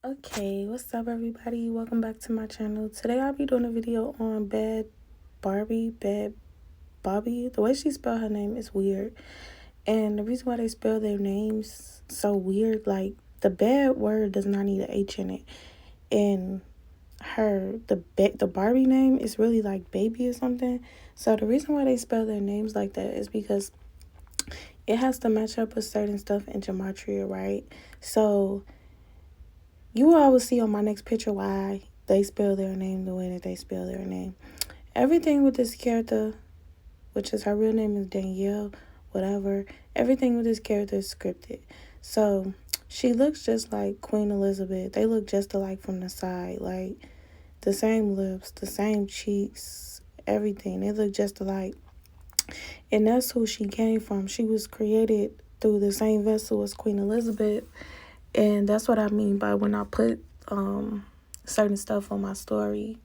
Okay, what's up everybody? Welcome back to my channel. Today I'll be doing a video on Bad Bobby. The way she spelled her name is weird. And the reason why they spell their names so weird, like the bad word does not need an H in it. And the Barbie name is really like baby or something. So the reason why they spell their names like that is because it has to match up with certain stuff in gematria, right? So you will always see on my next picture why they spell their name the way that they spell their name. Everything with this character, which is her real name is Danielle, whatever, everything with this character is scripted. So she looks just like Queen Elizabeth. They look just alike from the side, like the same lips, the same cheeks, everything. They look just alike. And that's who she came from. She was created through the same vessel as Queen Elizabeth. And that's what I mean by when I put certain stuff on my story.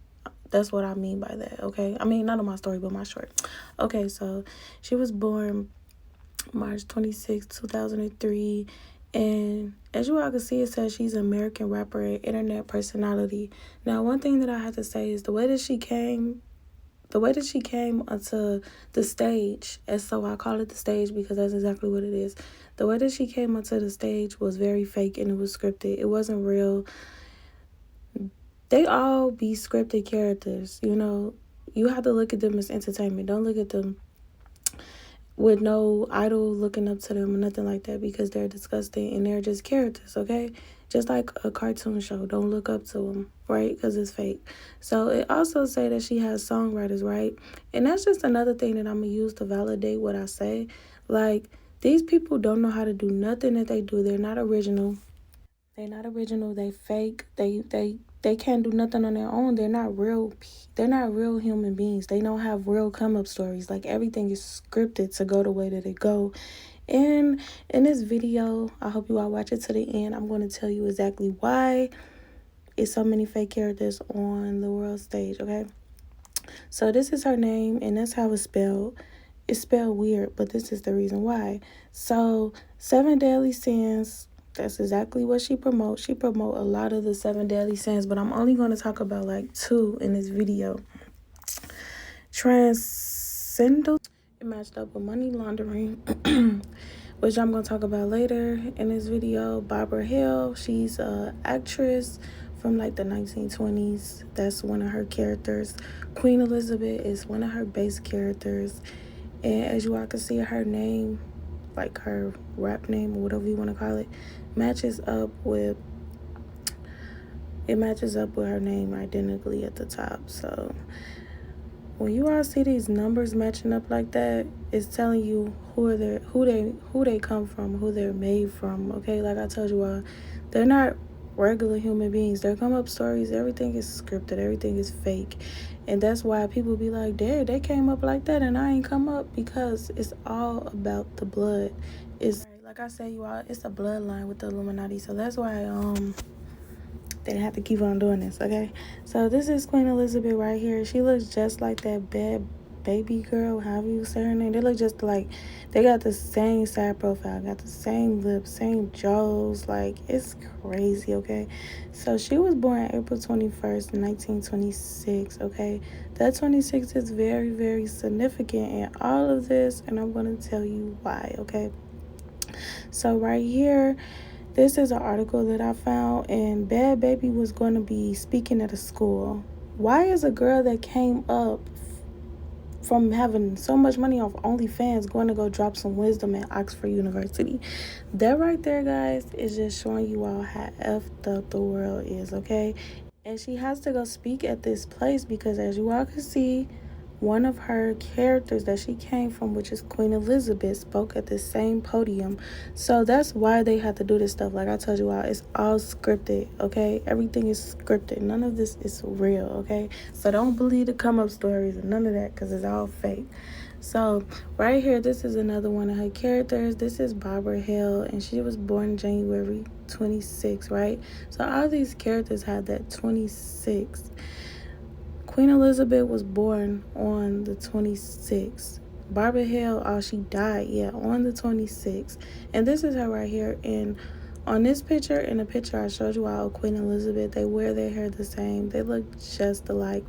That's what I mean by that, okay? I mean, not on my story, but my short. Okay, so she was born March 26, 2003. And as you all can see, it says she's an American rapper and internet personality. Now, one thing that I have to say is the way that she came onto the stage, and so I call it the stage because that's exactly what it is. The way that she came onto the stage was very fake and it was scripted. It wasn't real. They all be scripted characters, you know. You have to look at them as entertainment. Don't look at them with no idol looking up to them or nothing like that, because they're disgusting and they're just characters, okay? Just like a cartoon show. Don't look up to them, right? Because it's fake. So it also say that she has songwriters, right? And that's just another thing that I'm going to use to validate what I say. Like, these people don't know how to do nothing that they do. They're not original. They're not original. They fake. They can't do nothing on their own. They're not real. They're not real human beings. They don't have real come up stories. Like, everything is scripted to go the way that it go. And in this video, I hope you all watch it to the end. I'm going to tell you exactly why it's so many fake characters on the world stage. Okay. So this is her name, and that's how it's spelled. It's spelled weird, but this is the reason why. So 7 deadly sins. That's exactly what she promotes. She promote a lot of the 7 deadly sins, but I'm only going to talk about like 2 in this video. Transcendental. It matched up with money laundering, which I'm going to talk about later in this video. Barbara Hill, she's an actress from like the 1920s. That's one of her characters. Queen Elizabeth is one of her base characters. And as you all can see, her name, like her rap name or whatever you want to call it, matches up with her name identically at the top. So when you all see these numbers matching up like that, it's telling you who they come from, who they're made from. Okay, like I told you all, they're not regular human beings. Their come up stories, everything is scripted, everything is fake. And that's why people be like, "Dad, they came up like that and I ain't come up," because it's all about the blood. It's like I say, you all, it's a bloodline with the Illuminati. So that's why they have to keep on doing this, okay? So this is Queen Elizabeth right here. She looks just like that Bad Baby girl, however you say her name. They look just like, they got the same side profile, got the same lips, same jaws. Like, it's crazy, okay? So she was born April 21st, 1926, okay? That 26 is very, very significant in all of this, and I'm going to tell you why, okay? So right here, this is an article that I found, and Bad Baby was going to be speaking at a school. Why is a girl that came up from having so much money off OnlyFans going to go drop some wisdom at Oxford University? That right there, guys, is just showing you all how effed up the world is, okay? And she has to go speak at this place because, as you all can see, one of her characters that she came from, which is Queen Elizabeth, spoke at the same podium. So that's why they had to do this stuff. Like I told you all, it's all scripted, okay? Everything is scripted. None of this is real, okay? So don't believe the come-up stories and none of that, because it's all fake. So right here, this is another one of her characters. This is Barbara Hill, and she was born January 26, right? So all these characters had that 26. Queen Elizabeth was born on the 26th. Barbara Hill, she died, on the 26th. And this is her right here in on this picture and the picture I showed you all, Queen Elizabeth, they wear their hair the same. They look just alike.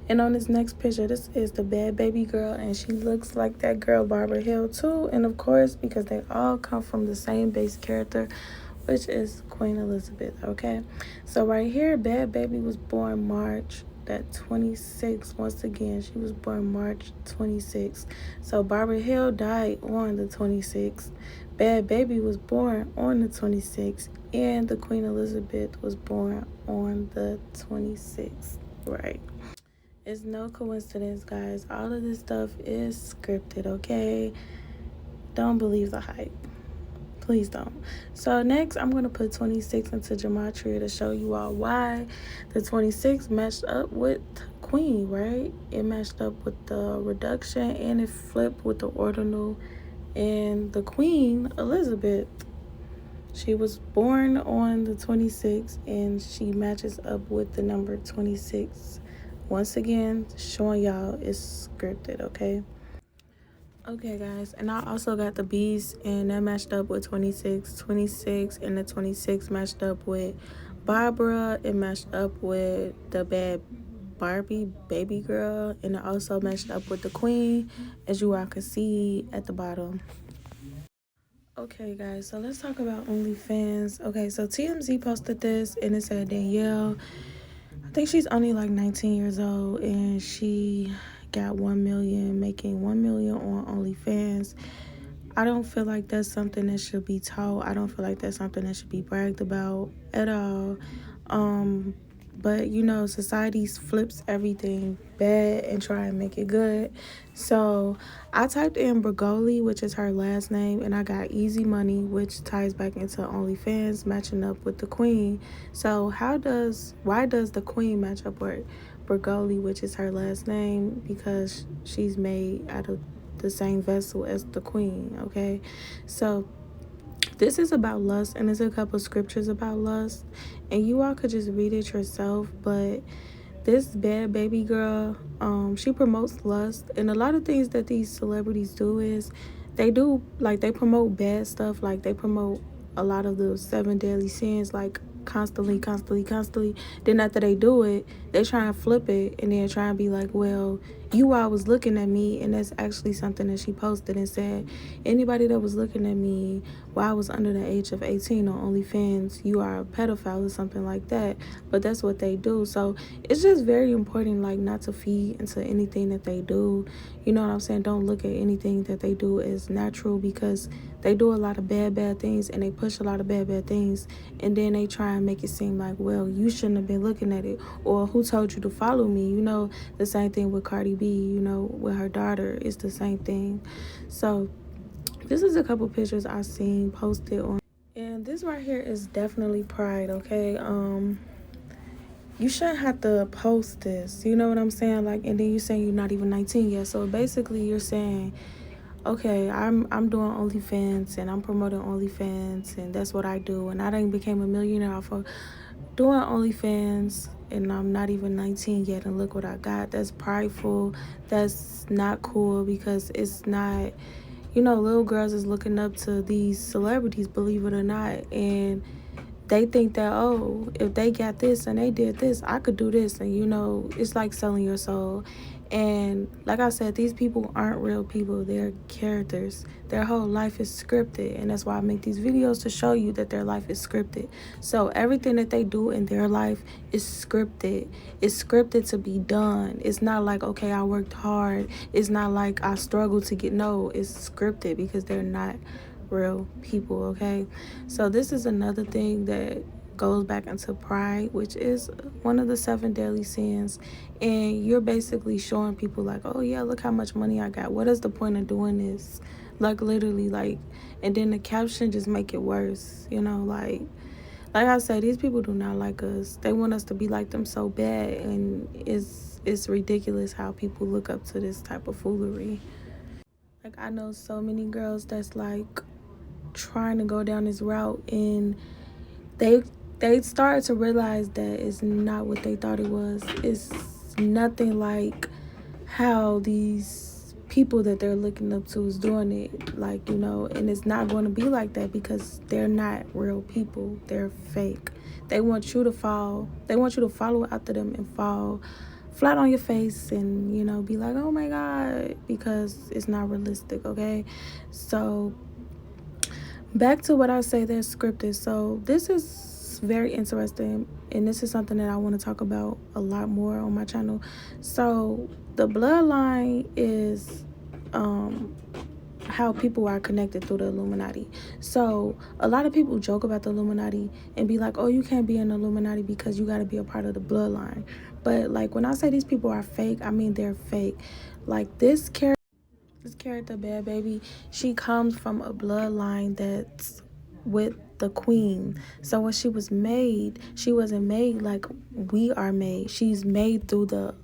And on this next picture, this is the Bhad Baby girl, and she looks like that girl Barbara Hill too. And of course, because they all come from the same base character, which is Queen Elizabeth. Okay, so right here, Bhad Baby was born March that 26. Once again, she was born March 26. So Barbara Hill died on the 26th. Bhad Baby was born on the 26th, and the Queen Elizabeth was born on the 26th. Right. It's no coincidence, guys. All of this stuff is scripted, okay? Don't believe the hype. Please don't. So next, I'm going to put 26 into gematria to show you all why the 26 matched up with Queen, right? It matched up with the reduction, and it flipped with the ordinal and the Queen, Elizabeth. She was born on the 26th, and she matches up with the number 26. Once again, showing y'all it's scripted, okay? Okay, guys, and I also got the Beast, and that matched up with 26. 26, and the 26 matched up with Barbara. It matched up with the Bhad Barbie baby girl, and it also matched up with the Queen, as you all can see at the bottom. Okay, guys, so let's talk about OnlyFans. Okay, so TMZ posted this, and it said Danielle, I think she's only like 19 years old, and she got 1 million, making 1 million on OnlyFans. I don't feel like that's something that should be taught. I don't feel like that's something that should be bragged about at all. But you know, society flips everything bad and try and make it good. So I typed in Bergoli, which is her last name, and I got Easy Money, which ties back into OnlyFans, matching up with the Queen. So why does the Queen match up with Bergoli, which is her last name? Because she's made out of the same vessel as the Queen. Okay, so this is about lust, and there's a couple scriptures about lust, and you all could just read it yourself. But this Bhad Baby girl, she promotes lust, and a lot of things that these celebrities do is they promote bad stuff. Like, they promote a lot of the 7 deadly sins, like constantly. Then after they do it, they try and flip it, and then try and be like, well, you all was looking at me. And that's actually something that she posted and said, anybody that was looking at me while I was under the age of 18 on OnlyFans, you are a pedophile or something like that. But that's what they do. So it's just very important, like, not to feed into anything that they do. You know what I'm saying? Don't look at anything that they do as natural, because they do a lot of bad things, and they push a lot of bad things, and then they try and make it seem like, well, you shouldn't have been looking at it, or who told you to follow me? You know, the same thing with Cardi B, you know, with her daughter. It's the same thing. So this is a couple pictures I seen posted on, and this right here is definitely pride, okay? You shouldn't have to post this, you know what I'm saying? Like, and then you saying you're not even 19 yet. So basically you're saying, okay, I'm doing OnlyFans, and I'm promoting OnlyFans, and that's what I do, and I done became a millionaire off of doing OnlyFans, and I'm not even 19 yet, and look what I got. That's prideful. That's not cool, because it's not, you know, little girls is looking up to these celebrities, believe it or not, and they think that, oh, if they got this and they did this, I could do this. And, you know, it's like selling your soul. And like I said, these people aren't real people. They're characters. Their whole life is scripted. And that's why I make these videos, to show you that their life is scripted. So everything that they do in their life is scripted. It's scripted to be done. It's not like, okay, I worked hard. It's not like I struggled to get. No, it's scripted, because they're not real people, okay? So this is another thing that goes back into pride, which is one of the 7 deadly sins. And you're basically showing people like, oh yeah, look how much money I got. What is the point of doing this? Like, literally, like, and then the caption just make it worse, you know? Like I said, these people do not like us. They want us to be like them so bad, and it's ridiculous how people look up to this type of foolery. Like, I know so many girls that's like trying to go down this route, and they started to realize that it's not what they thought it was. It's nothing like how these people that they're looking up to is doing it, like, you know. And it's not going to be like that because they're not real people. They're fake. They want you to follow after them and fall flat on your face and, you know, be like, oh my god, because it's not realistic. Okay, so back to what I say, they're scripted. So this is very interesting, and this is something that I want to talk about a lot more on my channel. So the bloodline is how people are connected through the Illuminati. So a lot of people joke about the Illuminati and be like, oh, you can't be an Illuminati because you got to be a part of the bloodline. But like, when I say these people are fake, I mean they're fake. Like this character, Bhad Baby, she comes from a bloodline that's with the queen. So when she was made, she wasn't made like we are made. She's made through the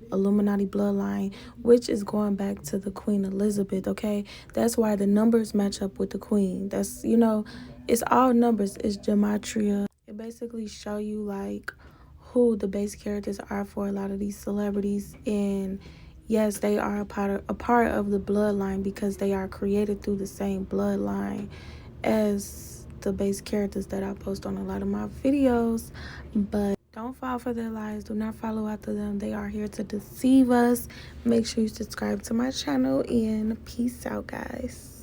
Illuminati bloodline, which is going back to the Queen Elizabeth. Okay, that's why the numbers match up with the queen. That's, you know, it's all numbers. It's gematria. It basically show you like who the base characters are for a lot of these celebrities. And yes, they are a part of the bloodline because they are created through the same bloodline as the base characters that I post on a lot of my videos. But don't fall for their lies. Do not follow after them. They are here to deceive us. Make sure you subscribe to my channel, and peace out, guys.